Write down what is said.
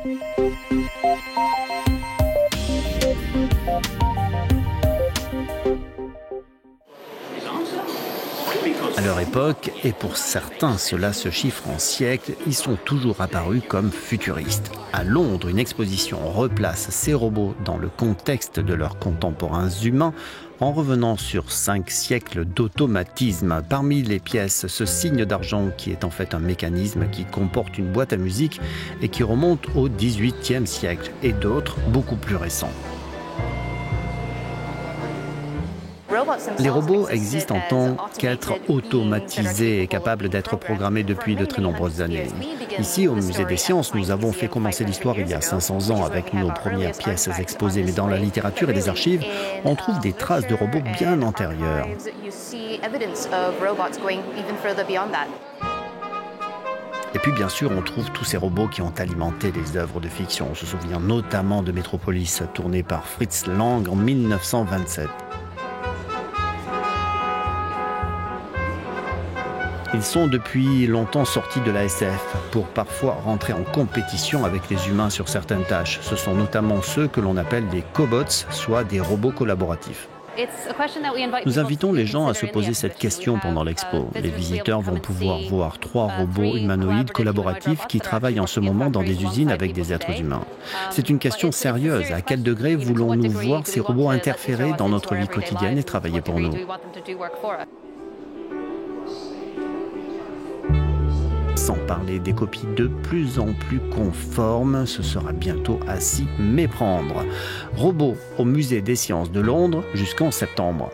À leur époque, et pour certains cela se chiffre en siècles, ils sont toujours apparus comme futuristes. À Londres, une exposition replace ces robots dans le contexte de leurs contemporains humains en revenant sur 5 siècles d'automatisme. Parmi les pièces, ce signe d'argent qui est en fait un mécanisme qui comporte une boîte à musique et qui remonte au XVIIIe siècle, et d'autres beaucoup plus récents. Les robots existent en tant qu'êtres automatisés et capables d'être programmés depuis de très nombreuses années. Ici, au Musée des Sciences, nous avons fait commencer l'histoire il y a 500 ans avec nos premières pièces exposées. Mais dans la littérature et les archives, on trouve des traces de robots bien antérieures. Et puis bien sûr, on trouve tous ces robots qui ont alimenté les œuvres de fiction. On se souvient notamment de Metropolis, tourné par Fritz Lang en 1927. Ils sont depuis longtemps sortis de la SF pour parfois rentrer en compétition avec les humains sur certaines tâches. Ce sont notamment ceux que l'on appelle des cobots, soit des robots collaboratifs. Nous invitons les gens à se poser cette question pendant l'expo. Les visiteurs vont pouvoir voir 3 robots humanoïdes collaboratifs qui travaillent en ce moment dans des usines avec des êtres humains. C'est une question sérieuse. À quel degré voulons-nous voir ces robots interférer dans notre vie quotidienne et travailler pour nous ? Sans parler des copies de plus en plus conformes, ce sera bientôt à s'y méprendre. Robots au Musée des Sciences de Londres jusqu'en septembre.